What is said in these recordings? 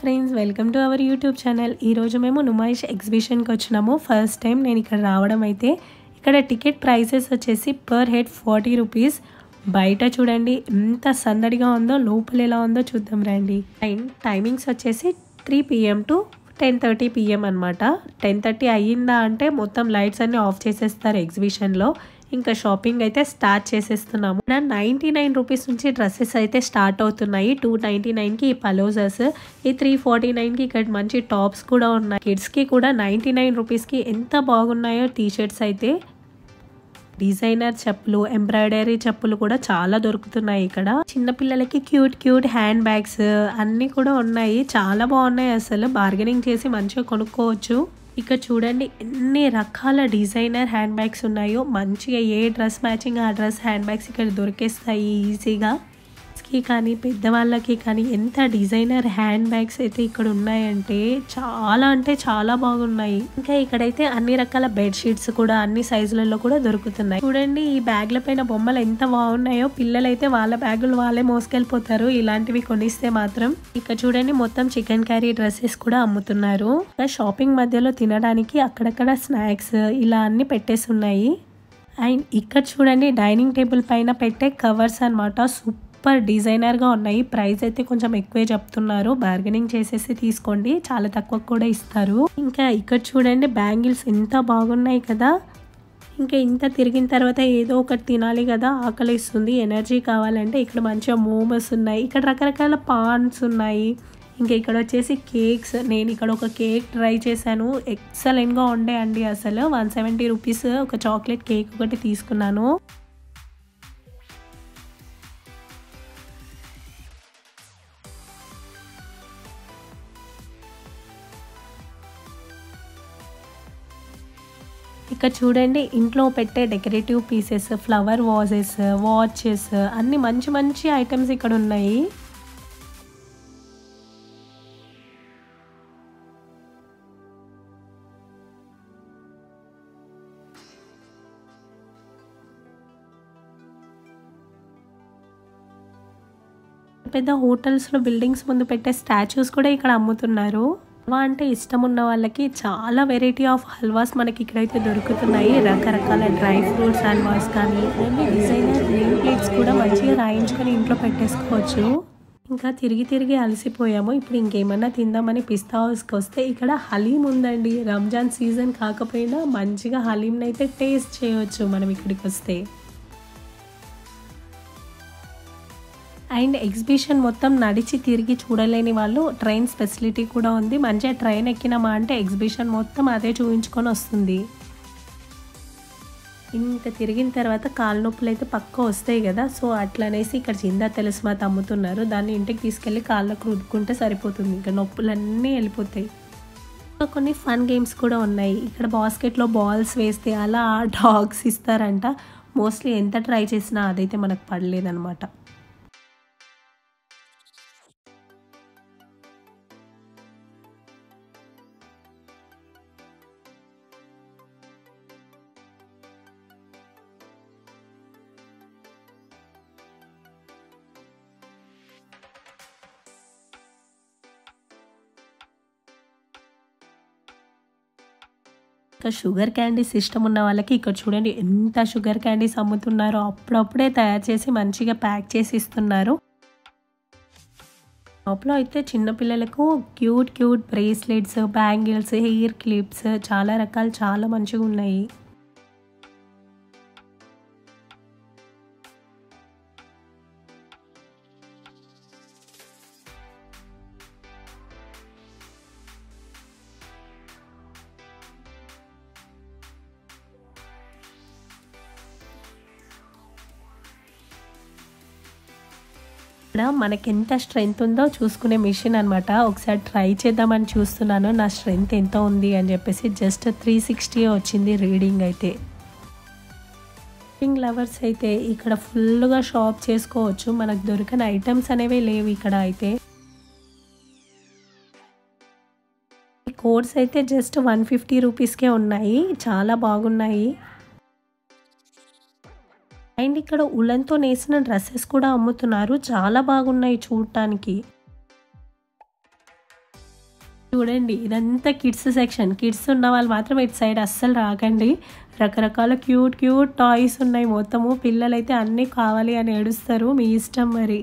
Friends, welcome to our YouTube channel. ఈరోజు మేము నుమాయిష్ ఎగ్జిబిషన్కి వచ్చినాము. ఫస్ట్ టైం నేను ఇక్కడ రావడం. అయితే ఇక్కడ టికెట్ ప్రైసెస్ వచ్చేసి పర్ హెడ్ 40 రూపీస్. బయట చూడండి ఎంత సందడిగా ఉందో, లోపల ఎలా ఉందో చూద్దాం రండి. టైమింగ్స్ వచ్చేసి 3 PM టు 10:30 PM అనమాట. 10:30 అయ్యిందా అంటే మొత్తం లైట్స్ అన్ని ఆఫ్ చేసేస్తారు ఎగ్జిబిషన్లో. ఇంకా షాపింగ్ అయితే స్టార్ట్ చేసేస్తున్నాము. 99 రూపీస్ నుంచి డ్రెస్సెస్ అయితే స్టార్ట్ అవుతున్నాయి. 299కి ఈ పలోజర్స్, ఈ 349కి ఇక్కడ మంచి టాప్స్ కూడా ఉన్నాయి. కిడ్స్కి కూడా 99 రూపీస్కి ఎంత బాగున్నాయో టీ షర్ట్స్ అయితే. డిజైనర్ చెప్పులు, ఎంబ్రాయిడరీ చెప్పులు కూడా చాలా దొరుకుతున్నాయి ఇక్కడ. చిన్నపిల్లలకి క్యూట్ హ్యాండ్ బ్యాగ్స్ అన్నీ కూడా ఉన్నాయి. చాలా బాగున్నాయి, అసలు బార్గెనింగ్ చేసి మంచిగా కొనుక్కోవచ్చు. ఇక్కడ చూడండి ఎన్ని రకాల డిజైనర్ హ్యాండ్ బ్యాగ్స్ ఉన్నాయో. మంచిగా ఏ డ్రెస్ మ్యాచింగ్ ఆ డ్రెస్ హ్యాండ్ బ్యాగ్స్ ఇక్కడ దొరికేస్తాయి ఈజీగా. కానీ పెద్దవాళ్ళకి కానీ ఎంత డిజైనర్ హ్యాండ్ బ్యాగ్స్ అయితే ఇక్కడ ఉన్నాయంటే చాలా బాగున్నాయి. ఇంకా ఇక్కడైతే అన్ని రకాల బెడ్షీట్స్ కూడా అన్ని సైజులలో కూడా దొరుకుతున్నాయి. చూడండి ఈ బ్యాగ్ల పైన బొమ్మలు ఎంత బాగున్నాయో. పిల్లలైతే వాళ్ళ బ్యాగులు వాళ్ళే మోసుకెళ్ళిపోతారు ఇలాంటివి కొనిస్తే మాత్రం. ఇక్కడ చూడండి మొత్తం చికెన్ కర్రీ డ్రెస్సెస్ కూడా అమ్ముతున్నారు. షాపింగ్ మధ్యలో తినడానికి అక్కడక్కడ స్నాక్స్ ఇలా అన్ని పెట్టేసి ఉన్నాయి. అండ్ ఇక్కడ చూడండి డైనింగ్ టేబుల్ పైన పెట్టే కవర్స్ అన్నమాట. సూపర్ డిజైనర్గా ఉన్నాయి. ప్రైస్ అయితే కొంచెం ఎక్కువే చెప్తున్నారు. బార్గెనింగ్ చేసేసి తీసుకోండి, చాలా తక్కువ కూడా ఇస్తారు. ఇంకా ఇక్కడ చూడండి బ్యాంగిల్స్ ఎంత బాగున్నాయి కదా. ఇంకా ఇంత తిరిగిన తర్వాత ఏదో ఒకటి తినాలి కదా, ఆకలిస్తుంది, ఎనర్జీ కావాలంటే ఇక్కడ మంచిగా మోమోస్ ఉన్నాయి. ఇక్కడ రకరకాల పాన్స్ ఉన్నాయి. ఇంకా ఇక్కడ వచ్చేసి కేక్స్. నేను ఇక్కడ ఒక కేక్ ట్రై చేశాను, ఎక్సలెంట్గా ఉండే అండి అసలు. 170 రూపీస్ ఒక చాక్లెట్ కేక్ ఒకటి తీసుకున్నాను. ఇక్కడ చూడండి ఇంట్లో పెట్టే decorative pieces, flower vases, watches అన్ని మంచి ఐటమ్స్ ఇక్కడ ఉన్నాయి. పెద్ద హోటల్స్లో బిల్డింగ్స్ ముందు పెట్టే స్టాచ్యూస్ కూడా ఇక్కడ అమ్ముతున్నారు. హల్వా అంటే ఇష్టం ఉన్న వాళ్ళకి చాలా వెరైటీ ఆఫ్ హల్వాస్ మనకి ఇక్కడైతే దొరుకుతున్నాయి. రకరకాల డ్రై ఫ్రూట్స్ హల్వాస్ కానీ డిజైనర్ నేమ్ ప్లేట్స్ కూడా మంచిగా రాయించుకొని ఇంట్లో పెట్టేసుకోవచ్చు. ఇంకా తిరిగి అలసిపోయాము. ఇప్పుడు ఇంకేమన్నా తిందామని పిస్తా హౌస్కి వస్తే ఇక్కడ హలీం ఉందండి. రంజాన్ సీజన్ కాకపోయినా మంచిగా హలీంని అయితే టేస్ట్ చేయవచ్చు మనం ఇక్కడికి వస్తే. అండ్ ఎగ్జిబిషన్ మొత్తం నడిచి తిరిగి చూడలేని వాళ్ళు ట్రైన్స్ ఫెసిలిటీ కూడా ఉంది. మంచిగా ట్రైన్ ఎక్కినామా అంటే ఎగ్జిబిషన్ మొత్తం అదే చూపించుకొని వస్తుంది. ఇంత తిరిగిన తర్వాత కాళ్ళ నొప్పులు అయితే పక్క వస్తాయి కదా. సో అట్లనేసి ఇక్కడ జిందా తెలుసుమాత అమ్ముతున్నారు. దాన్ని ఇంటికి తీసుకెళ్ళి కాళ్ళకు రుద్దుకుంటే సరిపోతుంది, ఇంకా నొప్పులన్నీ వెళ్ళిపోతాయి. ఇంకా కొన్ని ఫన్ గేమ్స్ కూడా ఉన్నాయి. ఇక్కడ బాస్కెట్లో బాల్స్ వేస్తే అలా డాగ్స్ ఇస్తారంట. మోస్ట్లీ ఎంత ట్రై చేసినా అదైతే మనకు పడలేదన్నమాట. షుగర్ క్యాండీస్ ఇష్టం ఉన్న వాళ్ళకి ఇక్కడ చూడండి ఎంత షుగర్ క్యాండీస్ అమ్ముతున్నారో. అప్పుడప్పుడే తయారు చేసి మంచిగా ప్యాక్ చేసి ఇస్తున్నారు. షాప్లో అయితే చిన్నపిల్లలకు cute bracelets, bangles, hair clips చాలా రకాలు చాలా మంచిగా ఉన్నాయి. ఇక్కడ మనకి ఎంత స్ట్రెంగ్త్ ఉందో చూసుకునే మిషన్ అనమాట. ఒకసారి ట్రై చేద్దామని చూస్తున్నాను నా స్ట్రెంగ్త్ ఎంత ఉంది అని చెప్పేసి. జస్ట్ 360 వచ్చింది రీడింగ్ అయితే. షాపింగ్ లవర్స్ అయితే ఇక్కడ ఫుల్గా షాప్ చేసుకోవచ్చు. మనకు దొరికిన ఐటమ్స్ అనేవి లేవు ఇక్కడ అయితే. కోడ్స్ అయితే జస్ట్ 150 రూపీస్కే ఉన్నాయి, చాలా బాగున్నాయి. అండ్ ఇక్కడ ఉలన్తో నేసిన డ్రెస్సెస్ కూడా అమ్ముతున్నారు. చాలా బాగున్నాయి చూడటానికి. చూడండి ఇదంతా కిడ్స్ సెక్షన్. కిడ్స్ ఉన్న వాళ్ళు మాత్రం ఇటు సైడ్ అస్సలు రాకండి. రకరకాల క్యూట్ క్యూట్ టాయ్స్ ఉన్నాయి మొత్తము. పిల్లలైతే అన్నీ కావాలి అని ఏడుస్తారు. మీ ఇష్టం మరి.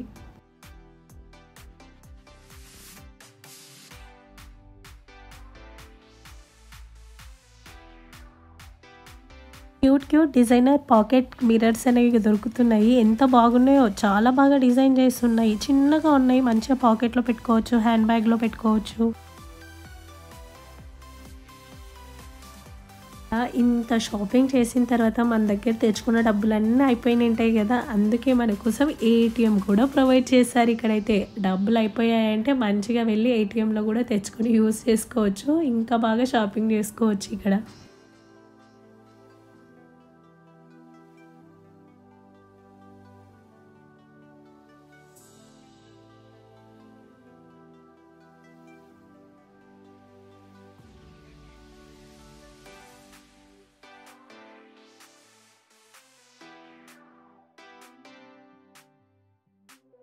Cute cute designer pocket mirrors అనేవి దొరుకుతున్నాయి. ఎంత బాగున్నాయో, చాలా బాగా డిజైన్ చేస్తున్నాయి. చిన్నగా ఉన్నాయి, మంచిగా పాకెట్లో పెట్టుకోవచ్చు, హ్యాండ్ బ్యాగ్లో పెట్టుకోవచ్చు. ఇంత షాపింగ్ చేసిన తర్వాత మన దగ్గర తెచ్చుకున్న డబ్బులన్నీ అయిపోయినాయి ఉంటాయి కదా, అందుకే మన కోసం ఏటీఎం కూడా ప్రొవైడ్ చేశారు. ఇక్కడైతే డబ్బులు అయిపోయాయంటే మంచిగా వెళ్ళి ఏటీఎంలో కూడా తెచ్చుకొని యూస్ చేసుకోవచ్చు. ఇంకా బాగా షాపింగ్ చేసుకోవచ్చు ఇక్కడ.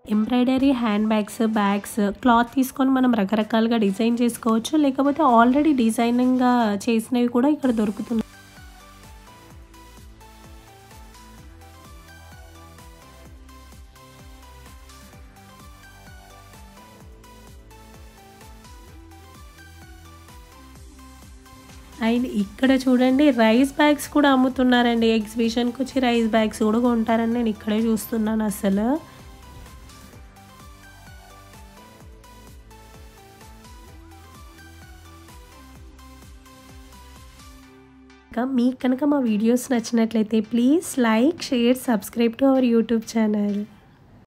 ఎంబ్రాయిడరీ హ్యాండ్ బ్యాగ్స్, క్లాత్ తీసుకొని మనం రకరకాలుగా డిజైన్ చేసుకోవచ్చు. లేకపోతే ఆల్రెడీ డిజైనింగ్గా చేసినవి కూడా ఇక్కడ దొరుకుతున్నాయి. అండ్ ఇక్కడ చూడండి రైస్ బ్యాగ్స్ కూడా అమ్ముతున్నారండి. ఎగ్జిబిషన్కి వచ్చి రైస్ బ్యాగ్స్ కూడా కొంటారని నేను ఇక్కడే చూస్తున్నాను అసలు. మీకు కనుక మా వీడియోస్ నచ్చినట్లయితే please like, share, subscribe to our YouTube channel.